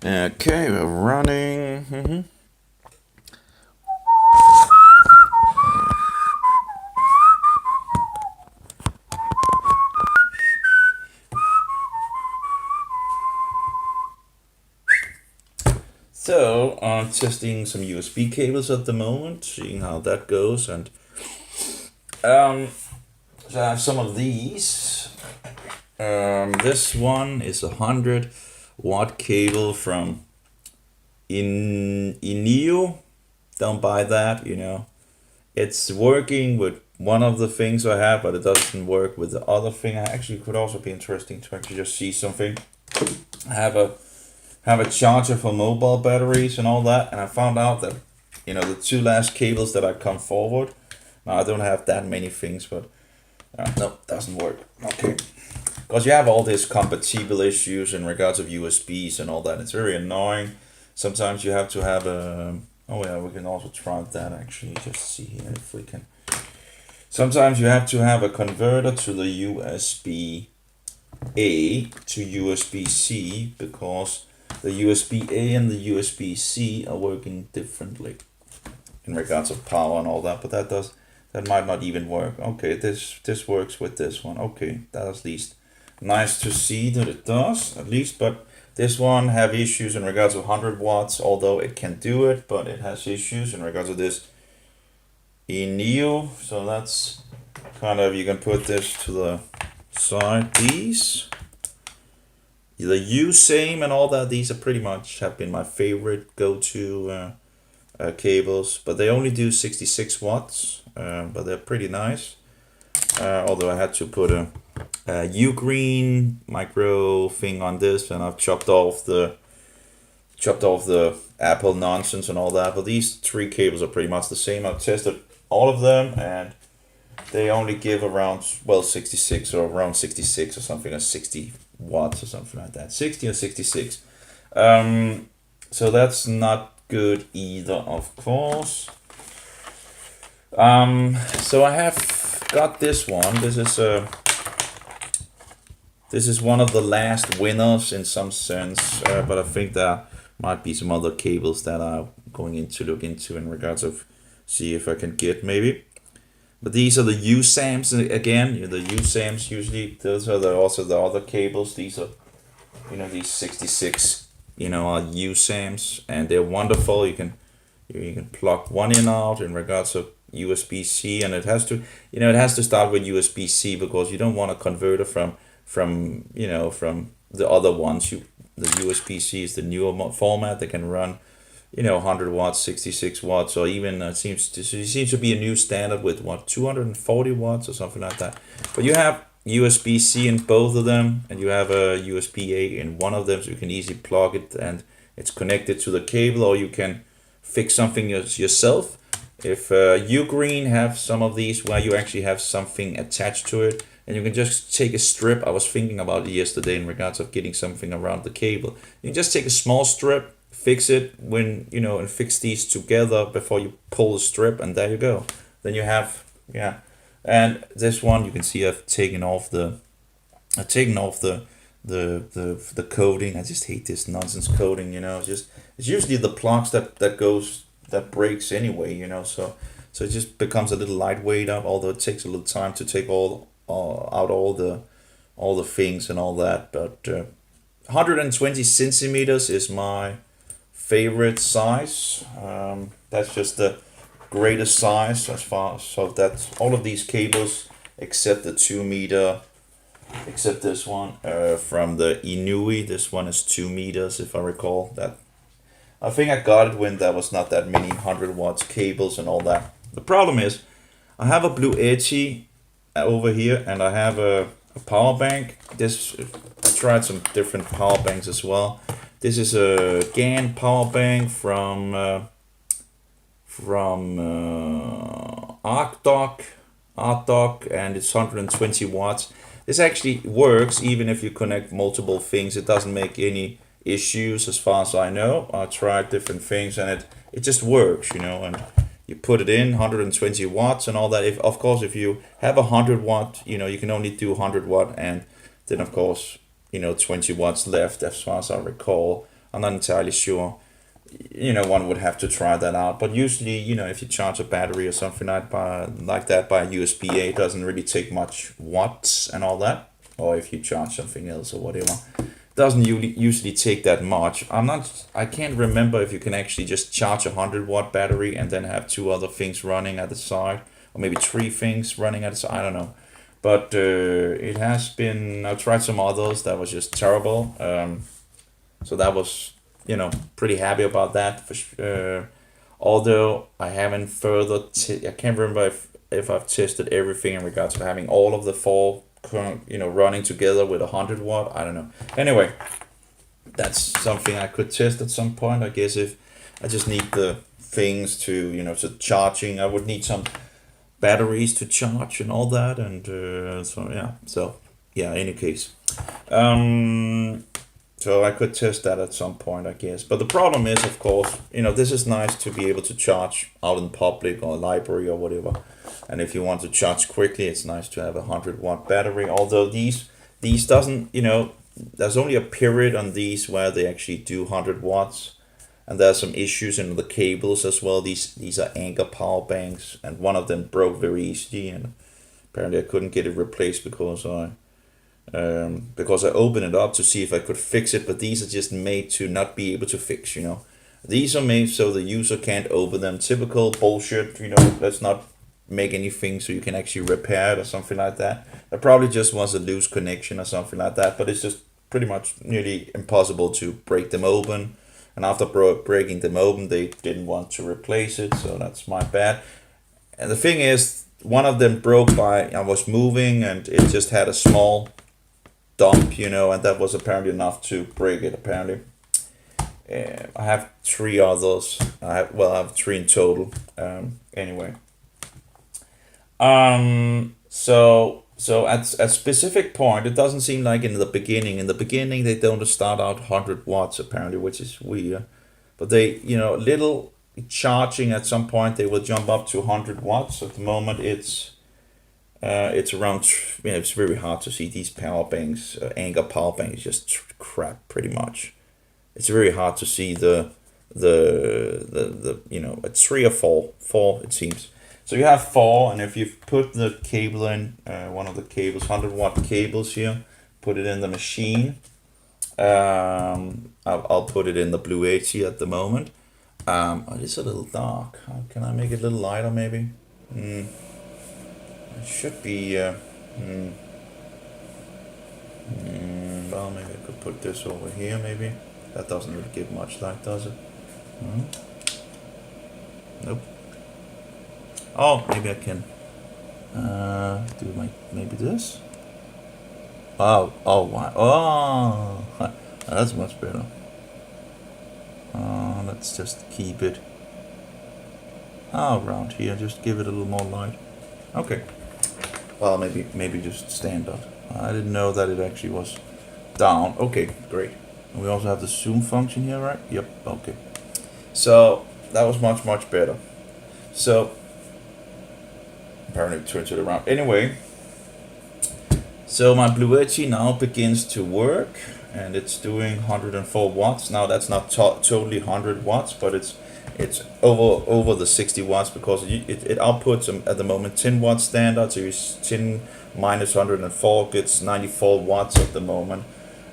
Okay, we're running. So I'm testing some USB cables at the moment, seeing how that goes, and so I have some of these. This one is 100-watt cable from Ineo. Don't buy that, It's working with one of the things I have, but it doesn't work with the other thing. Actually, could also be interesting to actually just see something. I have a charger for mobile batteries and all that, and I found out that the two last cables that I come forward. Now I don't have that many things, but no, doesn't work. Okay, because you have all these compatible issues in regards of USBs and all that. It's very annoying. Sometimes you have to have a. Oh yeah, we can also try that actually. Just see here if we can. Sometimes you have to have a converter to the USB A to USB C, because the USB A and the USB C are working differently in regards of power and all that, but that might not even work. Okay, this works with this one. Okay, that's at least nice to see that it does, at least, but this one have issues in regards of 100 watts, although it can do it, but it has issues in regards of this Neo. So that's kind of, you can put this to the side. These, the U-Same and all that, these are pretty much have been my favorite go-to cables, but they only do 66 watts, but they're pretty nice. Although I had to put a U-Green micro thing on this, and I've chopped off the Apple nonsense and all that. But these three cables are pretty much the same. I've tested all of them, and they only give around 66 or around 66 or something, or 60 watts or something like that, 60 or 66. So that's not good either, of course. So I have got this one. This is one of the last winners in some sense, but I think there might be some other cables that I'm going to look into in regards of see if I can get maybe. But these are the U-Sams again. The U-Sams usually, those are also the other cables. These are, these 66, are U-Sams, and they're wonderful. You can plug one in out in regards of USB-C, and it has to start with USB-C, because you don't want a converter from the other ones. The USB-C is the newer format that can run 100 watts, 66 watts, or even it seems to be a new standard with 240 watts or something like that. But you have USB-C in both of them, and you have a USB-A in one of them, so you can easily plug it and it's connected to the cable, or you can fix something yourself. If U-Green have some of these where you actually have something attached to it, and you can just take a strip. I was thinking about it yesterday in regards of getting something around the cable. You can just take a small strip, fix it and fix these together before you pull the strip, and there you go. Then you have, and this one you can see I've taken off the coating. I just hate this nonsense coating, it's usually the plugs that breaks anyway, so it just becomes a little lightweight up, although it takes a little time to take out all the things and all that. But 120 centimeters is my favorite size. That's just the greatest size as far, so that's all of these cables except the 2 meter, except this one from the Inui. This one is 2 meters, if I recall. That I think I got it when there was not that many 100 watts cables and all that. The problem is I have a Blue Yeti over here, and I have a power bank. I tried some different power banks as well. This is a GAN power bank from ArcDoc, and it's 120 watts. This actually works even if you connect multiple things. It doesn't make any issues as far as I know. I tried different things, and it just works, and you put it in 120 watts and all that. If you have 100 watt, you can only do 100 watt, and then of course 20 watts left as far as I recall. I'm not entirely sure. You know, one would have to try that out. But usually, you know, if you charge a battery or something like that by USB-A, it doesn't really take much watts and all that. Or if you charge something else or whatever, it doesn't usually take that much. I can't remember if you can actually just charge a 100-watt battery and then have two other things running at the side, or maybe three things running at the side. I don't know. But it has been. I've tried some others that was just terrible. So that was, you know, pretty happy about that. Although I haven't further, I can't remember if I've tested everything in regards to having all of the four, you know, running together with 100-watt. I don't know. Anyway, that's something I could test at some point. I guess if I just need the things to, you know, to charging, I would need some batteries to charge and all that, and so yeah, any case, so I could test that at some point, I guess. But the problem is, of course, you know, this is nice to be able to charge out in public or library or whatever, and if you want to charge quickly, it's nice to have a 100-watt battery. Although these doesn't, you know, there's only a period on these where they actually do 100 watts. And there's some issues in the cables as well. These are Anker power banks, and one of them broke very easily, and apparently I couldn't get it replaced because I opened it up to see if I could fix it. But these are just made to not be able to fix. You know, these are made so the user can't open them. Typical bullshit. You know, let's not make anything so you can actually repair it or something like that. There probably just was a loose connection or something like that. But it's just pretty much nearly impossible to break them open. And after breaking them open, they didn't want to replace it, so that's my bad. And the thing is, one of them broke by, I was moving, and it just had a small dump, you know, and that was apparently enough to break it, apparently. I have three others. I have three in total. Anyway. So at a specific point, it doesn't seem like in the beginning. In the beginning, they don't start out 100 watts apparently, which is weird. But they, you know, little charging at some point, they will jump up to 100 watts. At the moment, it's around. You know, it's very hard to see these power banks. Anker power banks, just crap, pretty much. It's very hard to see the you know, it's 3 or 4 it seems. So you have 4, and if you put the cable in, one of the cables, 100-watt cables here, put it in the machine. I'll put it in the Blue 80 at the moment. It is a little dark. Can I make it a little lighter maybe? It should be, well, maybe I could put this over here maybe. That doesn't really give much light, does it? Nope. Oh, maybe I can do maybe this. Oh, wow. Oh, that's much better. Let's just keep it around here. Just give it a little more light. Okay. Well, maybe just standard. I didn't know that it actually was down. Okay, great. And we also have the zoom function here, right? Yep. Okay. So that was much better. So apparently it turns it around. Anyway, so my Blue 80 now begins to work, and it's doing 104 watts. Now that's not totally 100 watts, but it's over the 60 watts because it outputs at the moment 10 watt standard. So it's 10 minus 104 gets 94 watts at the moment,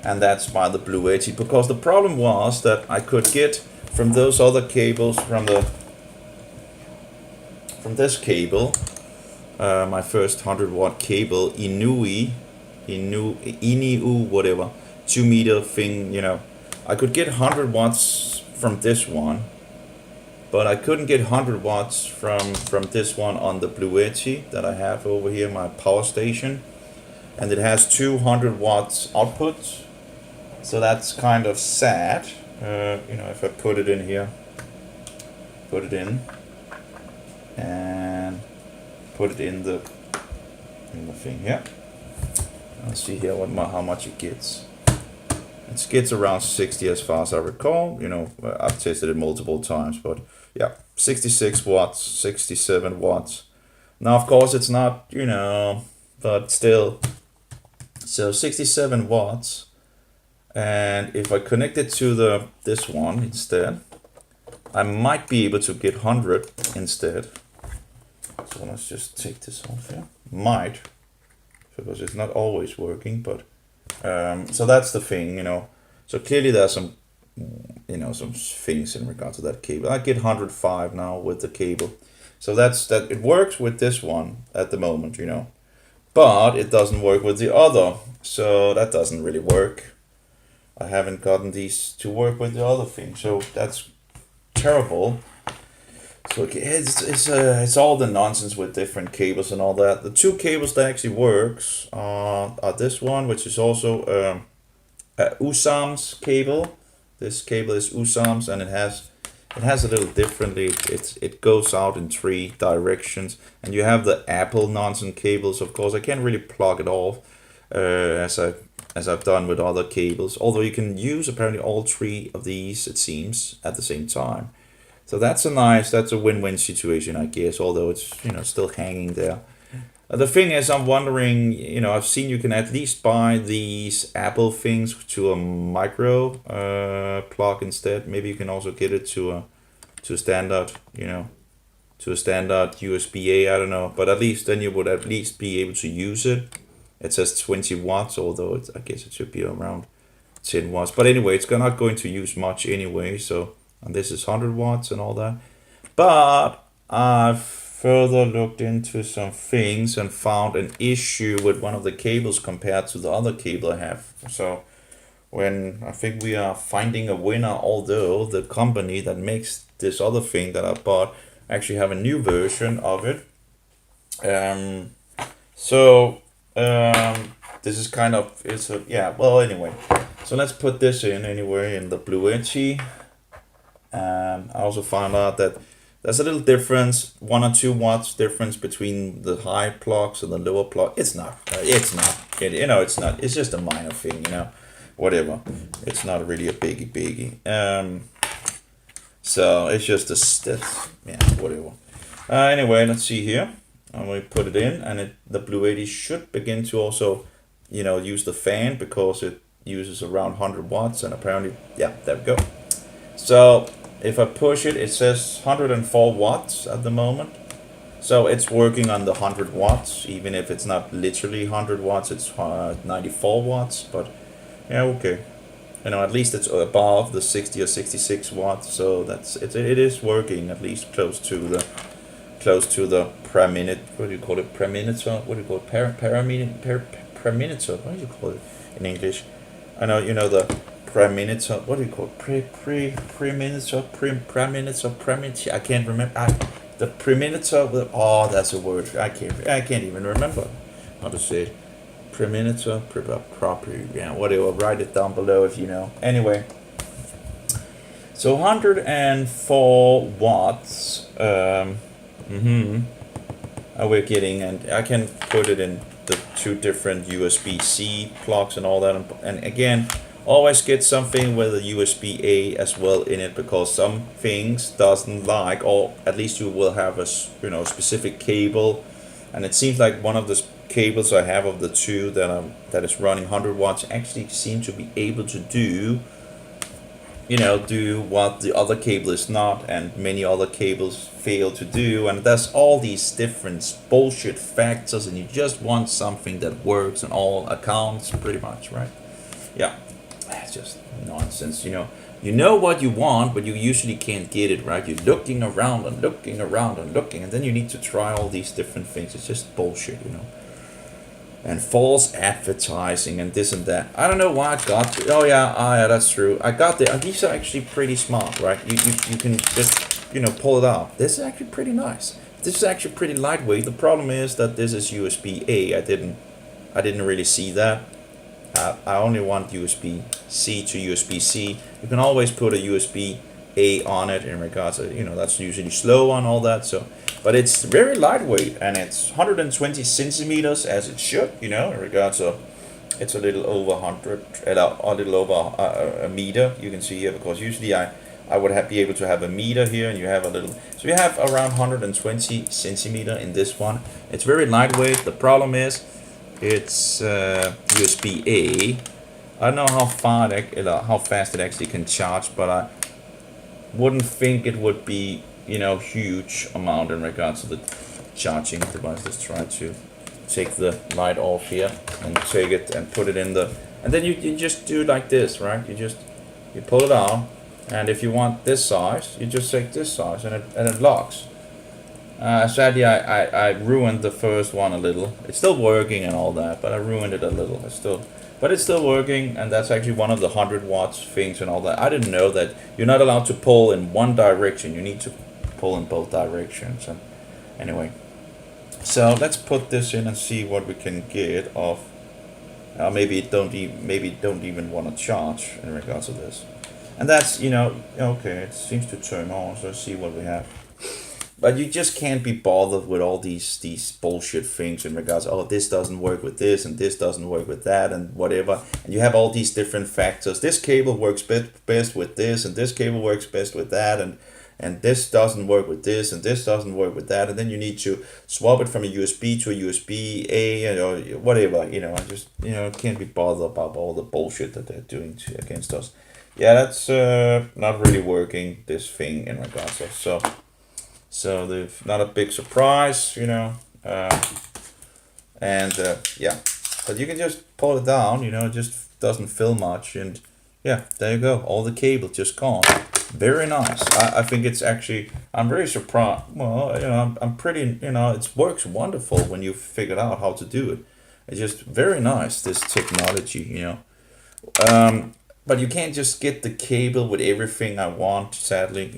and that's by the Blue 80. Because the problem was that I could get from those other cables, from this cable, my first 100-watt cable, Inu, whatever, 2-meter thing, you know. I could get 100 watts from this one, but I couldn't get 100 watts from this one on the Blue 80 that I have over here, my power station. And it has 200 watts output, so that's kind of sad. You know, if I put it in here, and put it in the thing here. Let's see here how much it gets. It gets around 60 as far as I recall. You know, I've tested it multiple times, but yeah, 66 watts, 67 watts. Now, of course, it's not, you know, but still. So 67 watts, And if I connect it to this one instead, I might be able to get 100 instead. So let's just take this off here. Might, because it's not always working, but so that's the thing, you know. So clearly there's some, you know, some things in regard to that cable. I get 105 now with the cable. So that's that. It works with this one at the moment, you know, but it doesn't work with the other. So that doesn't really work. I haven't gotten these to work with the other thing, so that's terrible. So it's all the nonsense with different cables and all that. The two cables that actually works are this one, which is also USAM's cable. This cable is USAM's, and it has a little differently. It goes out in 3 directions, and you have the Apple nonsense cables. Of course, I can't really plug it off as I've done with other cables. Although you can use apparently all 3 of these, it seems, at the same time. So that's a win-win situation, I guess. Although it's, you know, still hanging there. The thing is, I'm wondering, you know, I've seen you can at least buy these Apple things to a micro plug instead. Maybe you can also get it to a standard, you know, to a standard USB-A, I don't know. But at least then you would at least be able to use it. It says 20 watts, although I guess it should be around 10 watts. But anyway, it's not going to use much anyway. So, and this is 100 watts and all that. But I've further looked into some things and found an issue with one of the cables compared to the other cable I have. So when I think we are finding a winner, although the company that makes this other thing that I bought actually have a new version of it. This is kind of, well, anyway. So let's put this in anyway in the Blue Edgy. I also found out that there's a little difference, 1 or 2 watts difference between the high plugs and the lower plug. It's not. It's not. It's just a minor thing, you know. Whatever. It's not really a biggie. So it's just whatever. Anyway, let's see here. And we put it in, and the Blue 80 should begin to also, you know, use the fan because it uses around 100 watts, and apparently, yeah, there we go. So if I push it, it says 104 watts at the moment. So it's working on the 100 watts, even if it's not literally 100 watts, it's 94 watts, but yeah, okay. You know, at least it's above the 60 or 66 watts, so it is working at least close to the per minute. What do you call it? Per minute? What do you call it? Per minute? Per minute? What do you call it in English? I know, you know, the per minute. What do you call it? Pre minutes or per minutes or per minute? I can't remember. The per minute. Oh, that's a word. I can't even remember how to say it. Per minute or proper. Yeah, whatever. Write it down below if you know. Anyway. So 104 watts. We're getting, and I can put it in the 2 different USB-C plugs and all that, and again, always get something with a USB-A as well in it, because some things doesn't like, or at least you will have a specific cable, and it seems like one of the cables I have of the 2 that is running 100 watts actually seem to be able to do what the other cable is not, and many other cables fail to do, and there's all these different bullshit factors, and you just want something that works on all accounts, pretty much, right? Yeah, it's just nonsense, You know what you want, but you usually can't get it, right? You're looking around and looking around and looking, and then you need to try all these different things. It's just bullshit, And false advertising and this and that. I don't know why I got to. Oh yeah, that's true. I got there. These are actually pretty smart, right? You can just pull it out. This is actually pretty nice. This is actually pretty lightweight. The problem is that this is USB-A. I didn't really see that. I only want USB-C to USB-C. You can always put a USB-A on it in regards to, that's usually slow on all that. So, but it's very lightweight, and it's 120 centimeters as it should, in regards to, it's a little over 100, a little over a meter. You can see here, because usually I would be able to have a meter here, and you have a little, so you have around 120 centimeter in this one. It's very lightweight. The problem is, it's USB-A, I don't know how fast it actually can charge, but I wouldn't think it would be, huge amount in regards to the charging device. Let's try to take the light off here and take it and put it in the, and then you just do like this, right? You pull it out, and if you want this size, you just take this size, and it locks. Sadly, I ruined the first one a little. It's still working and all that, but I ruined it a little. But it's still working, and that's actually one of the 100 watts things and all that. I didn't know that you're not allowed to pull in one direction. You need to pull in both directions. And anyway, so let's put this in and see what we can get off. Maybe don't even want to charge in regards to this. And that's, okay, it seems to turn on. So let's see what we have. But you just can't be bothered with all these bullshit things in regards, oh, this doesn't work with this, and this doesn't work with that, and whatever. And you have all these different factors. This cable works best with this, and this cable works best with that, and this doesn't work with this, and this doesn't work with that. And then you need to swap it from a USB to a USB-A, or whatever. I just, can't be bothered about all the bullshit that they're doing against us. Yeah, that's not really working, this thing in regards to, so they've not a big surprise, yeah, but you can just pull it down, it just doesn't fill much, and yeah, there you go, all the cable just gone. Very nice. I think it's actually, I'm very surprised. Well, I'm pretty, it works wonderful when you figured out how to do it. It's just very nice, this technology, but you can't just get the cable with everything I want, sadly,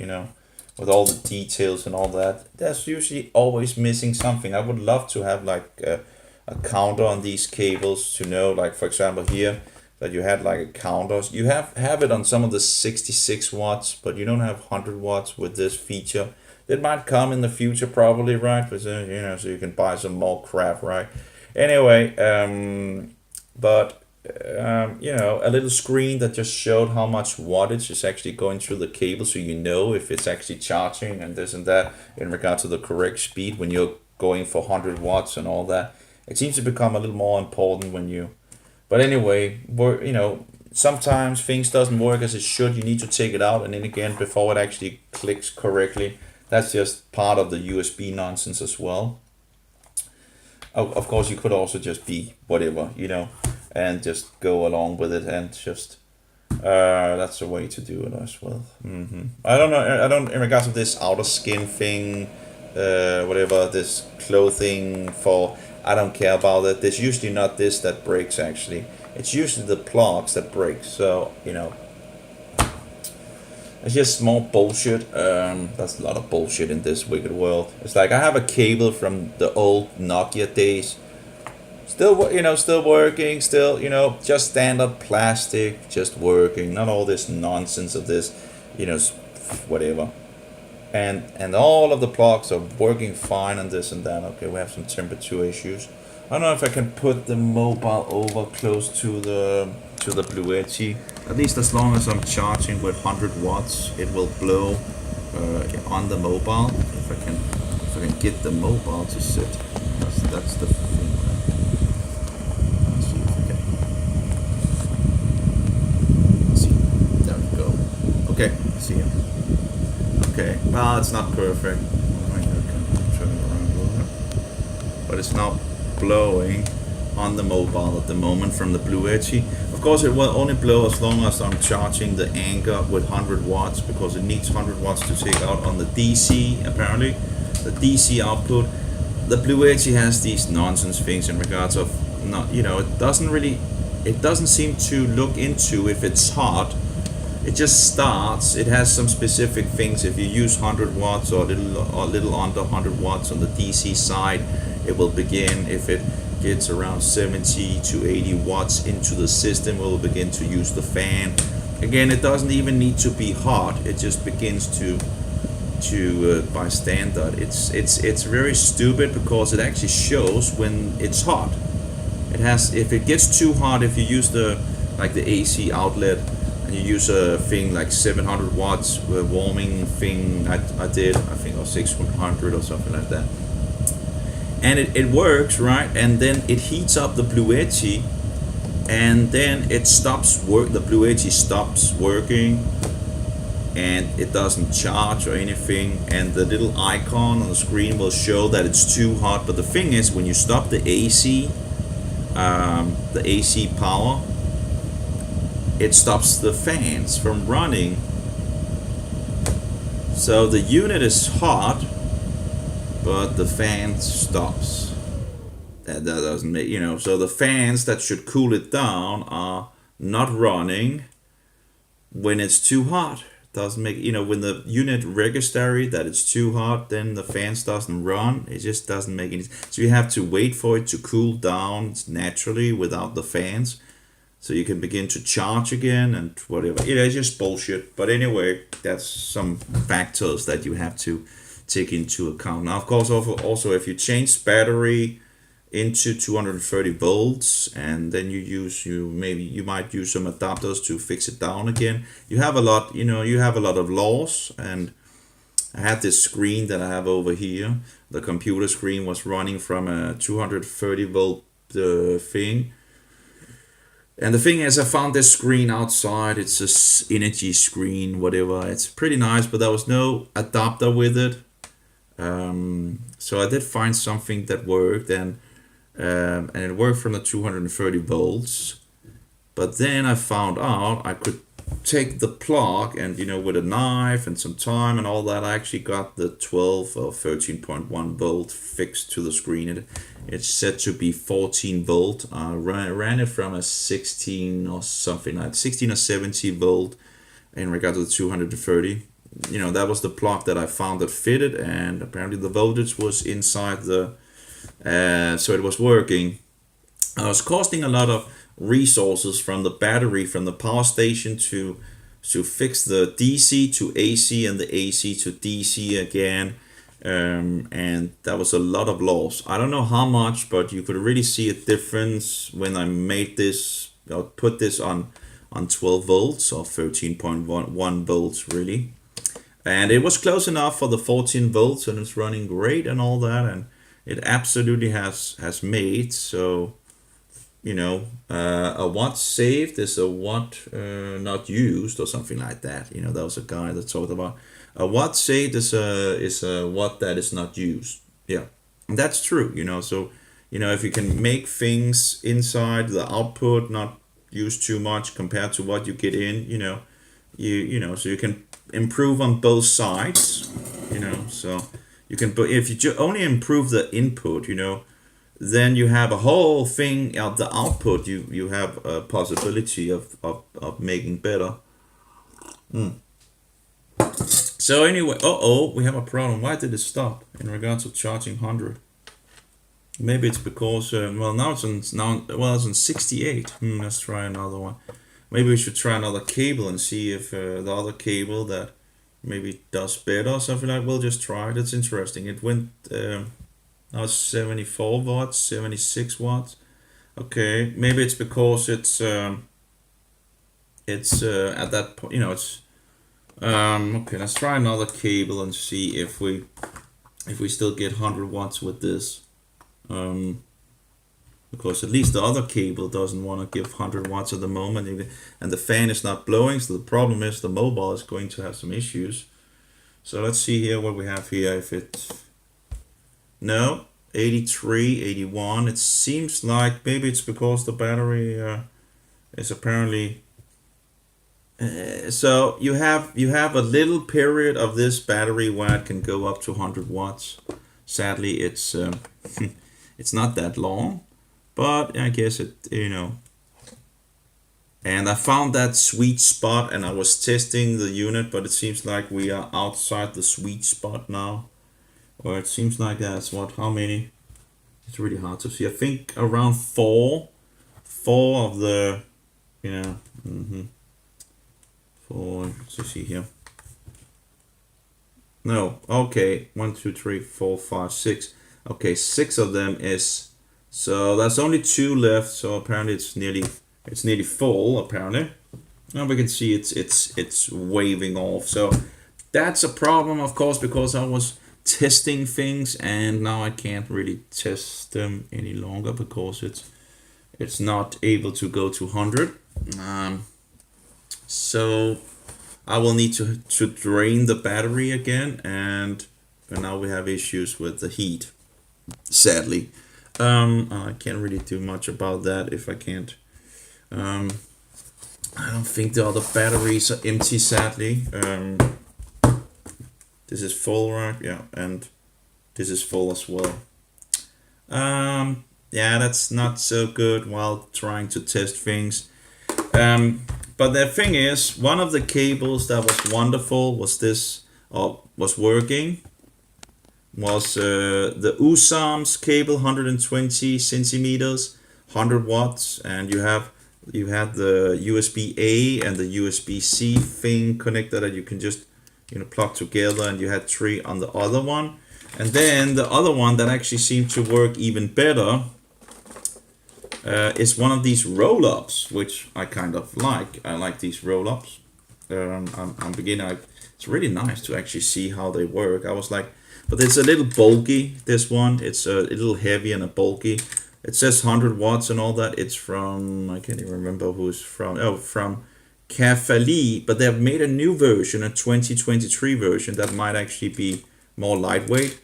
with all the details and all that. There's usually always missing something. I would love to have like a counter on these cables to know, like for example here, that you had like a counter. You have it on some of the 66 watts, but you don't have 100 watts with this feature. It might come in the future probably, right? But, so you can buy some more crap, right? Anyway, a little screen that just showed how much wattage is actually going through the cable, so if it's actually charging and this and that in regard to the correct speed when you're going for 100 watts and all that. It seems to become a little more important but anyway, sometimes things doesn't work as it should. You need to take it out and in again before it actually clicks correctly. That's just part of the USB nonsense as well. Of course, you could also just be whatever, and just go along with it, and just that's a way to do it as well. I don't know. In regards to this outer skin thing, whatever, this clothing for, I don't care about it. There's usually not this that breaks actually. It's usually the plugs that break. So it's just small bullshit. That's a lot of bullshit in this wicked world. It's like I have a cable from the old Nokia days. Still working, just standard plastic, just working. Not all this nonsense of this, whatever. And all of the plugs are working fine and this and that. Okay, we have some temperature issues. I don't know if I can put the mobile over close to the Blue Yeti. At least as long as I'm charging with 100 watts, it will blow on the mobile. If I can get the mobile to sit, that's the thing. Let's see if we can. See, there we go. Okay, see ya. Okay, well, it's not perfect. I can turn it around a little bit, but it's not blowing on the mobile at the moment from the Blue Yeti. Of course, it will only blow as long as I'm charging the Anchor with 100 watts, because it needs 100 watts to take out on the DC, apparently. The DC output. The Blue Yeti has these nonsense things in regards of, it doesn't seem to look into if it's hot. It just starts. It has some specific things. If you use 100 watts or a little under 100 watts on the DC side, it will begin. If it gets around 70 to 80 watts into the system, it will begin to use the fan. Again, it doesn't even need to be hot. It just begins to by standard. It's very stupid, because it actually shows when it's hot. If it gets too hot, if you use the AC outlet, and you use a thing like 700 watts warming thing, I think, or 600 or something like that, and it works, right? And then it heats up the Blue Yeti and then it stops work. The Blue AG stops working, and it doesn't charge or anything, and the little icon on the screen will show that it's too hot. But the thing is, when you stop the AC power, it stops the fans from running. So the unit is hot, but the fan stops. That doesn't make, so the fans that should cool it down are not running when it's too hot. Doesn't make, when the unit registers that it's too hot, then the fans doesn't run. It just doesn't make any sense. So you have to wait for it to cool down naturally without the fans, so you can begin to charge again and whatever. It's just bullshit. But anyway, that's some factors that you have to take into account. Now, of course, also if you change battery into 230 volts, and then you might use some adapters to fix it down again. You have a lot of loss. And I had this screen that I have over here. The computer screen was running from a 230 volt thing. And the thing is, I found this screen outside. It's a energy screen, whatever. It's pretty nice, but there was no adapter with it. So I did find something that worked, and it worked from the 230 volts. But then I found out I could take the plug and, with a knife and some time and all that, I actually got the 12 or 13.1 volt fixed to the screen. It's set to be 14 volt. I ran it from a 16 or something like 16 or 17 volt in regard to the 230. That was the plug that I found that fitted, and apparently the voltage was inside the so it was working. I was costing a lot of resources from the battery, from the power station to fix the DC to AC and the AC to DC again, and that was a lot of loss. I don't know how much, but you could really see a difference when I made this, put this on 12 volts or 13.1 volts really, and it was close enough for the 14 volts, and it's running great and all that, and it absolutely has made. So a watt saved is a watt not used, or something like that. There was a guy that talked about a watt saved is a watt that is not used. Yeah, and that's true. So if you can make things inside the output not use too much compared to what you get in, so you can improve on both sides. So you can, but if you only improve the input, then you have a whole thing of the output. You have a possibility of making better. So anyway, we have a problem. Why did it stop in regards to charging 100? Maybe it's because now it's on 68. Let's try another one. Maybe we should try another cable and see if the other cable that maybe does better or something like. We'll just try it. It's interesting. It went now it's 74 watts, 76 watts. Okay, maybe it's because it's at that point, it's okay. Let's try another cable and see if we still get 100 watts with this. Because at least the other cable doesn't want to give 100 watts at the moment, and the fan is not blowing, so the problem is the mobile is going to have some issues. So let's see here what we have here. If it's no 83, 81, it seems like maybe it's because the battery is apparently so you have a little period of this battery where it can go up to 100 watts. Sadly, it's it's not that long. But I guess it, and I found that sweet spot, and I was testing the unit, but it seems like we are outside the sweet spot now. Or it seems like that's how many? It's really hard to see. I think around four of the, four, let's see here. No, okay, 1, 2, 3, 4, 5, 6. Okay, 6 of them is. So that's only 2 left. So apparently it's nearly full. Apparently, now we can see it's waving off. So that's a problem, of course, because I was testing things and now I can't really test them any longer because it's not able to go to 100. So I will need to drain the battery again, and now we have issues with the heat, sadly. I can't really do much about that if I can't. I don't think the other batteries are empty, sadly. This is full, right? Yeah, and this is full as well. Yeah, that's not so good while trying to test things. But the thing is, one of the cables that was wonderful was this, was working, was the USAM's cable, 120 centimeters, 100 watts, and you had the USB-A and the USB-C thing connected that you can just plug together, and you had 3 on the other one. And then the other one that actually seemed to work even better is one of these roll-ups, which I kind of like. I like these roll-ups. I'm beginning. It's really nice to actually see how they work. I was like, but it's a little bulky. This one, it's a little heavy and a bulky. It says 100 watts and all that. It's from, I can't even remember who it's from. Oh, from Cafali, but they've made a new version, a 2023 version that might actually be more lightweight.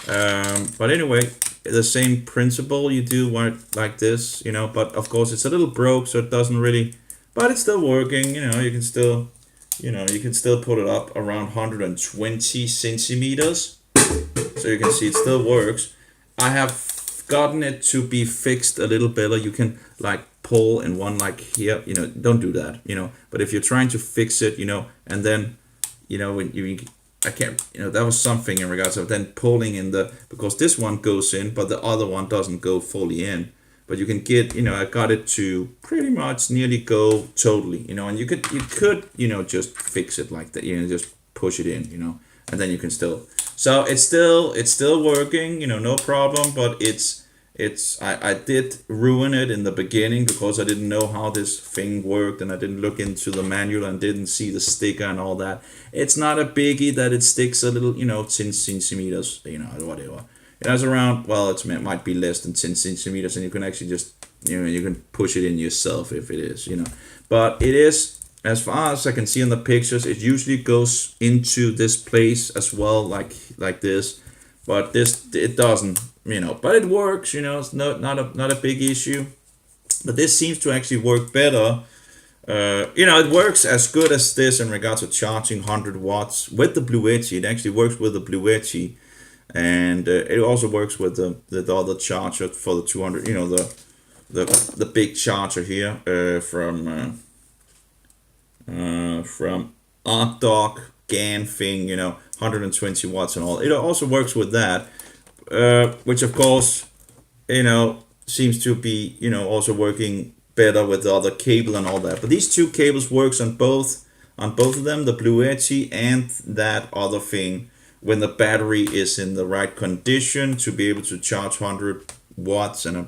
But anyway, the same principle. You do want like this, but of course it's a little broke, so it doesn't really, but it's still working. You can still, you can still put it up around 120 centimeters. So you can see it still works. I have gotten it to be fixed a little better. You can like pull in one, like here, don't do that, but if you're trying to fix it, and then, when I can't, that was something in regards of then pulling in because this one goes in, but the other one doesn't go fully in. But you can get, I got it to pretty much nearly go totally, and you could, just fix it like that, just push it in, and then you can still. So it's still working, no problem. But I did ruin it in the beginning because I didn't know how this thing worked, and I didn't look into the manual and didn't see the sticker and all that. It's not a biggie that it sticks a little, 10 centimeters, whatever. It has around, well, it might be less than 10 centimeters, and you can actually just, you can push it in yourself if it is, But it is, as far as I can see in the pictures, it usually goes into this place as well, like this. But it doesn't, but it works, it's not a big issue. But this seems to actually work better. It works as good as this in regards to charging 100 watts with the Bluetooth. It actually works with the Bluetooth, and it also works with the other charger for the 200. The big charger here from ArcDock GAN thing. 120 watts and all. It also works with that, which of course, seems to be, also working better with the other cable and all that. But these two cables works on both of them, the Bluetooth and that other thing, when the battery is in the right condition to be able to charge 100 watts and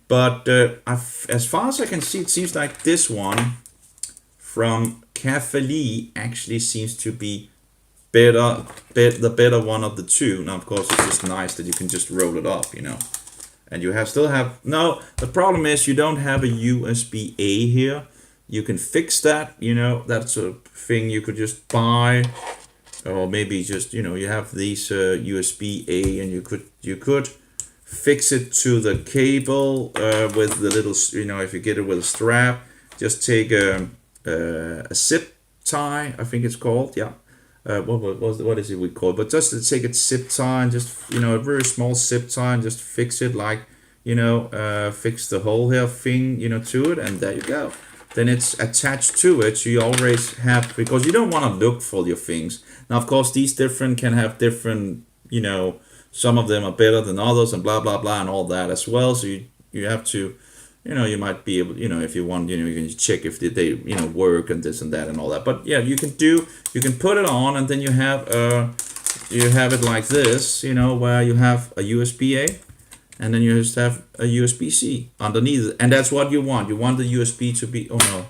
But as far as I can see, it seems like this one from Cafali actually seems to be the better one of the two. Now, of course, it's just nice that you can just roll it up, and you no, the problem is you don't have a USB-A here. You can fix that, that's a thing you could just buy, or maybe just, you have these USB-A, and you could fix it to the cable with the little, if you get it with a strap, just take a zip tie, I think it's called, yeah. What is it we call it? But just to take a zip tie and just, a very small zip tie and just fix it like, fix the whole here thing, to it, and there you go. Then it's attached to it, so you always have, because you don't want to look for your things. Now, of course, these can have different, some of them are better than others and blah, blah, blah, and all that as well. So you have to, you might be able, if you want, you can check if they, work and this and that and all that. But yeah, you can put it on, and then you have it like this, where you have a USB-A, and then you just have a USB-C underneath it. And that's what you want. You want the USB to be, oh no,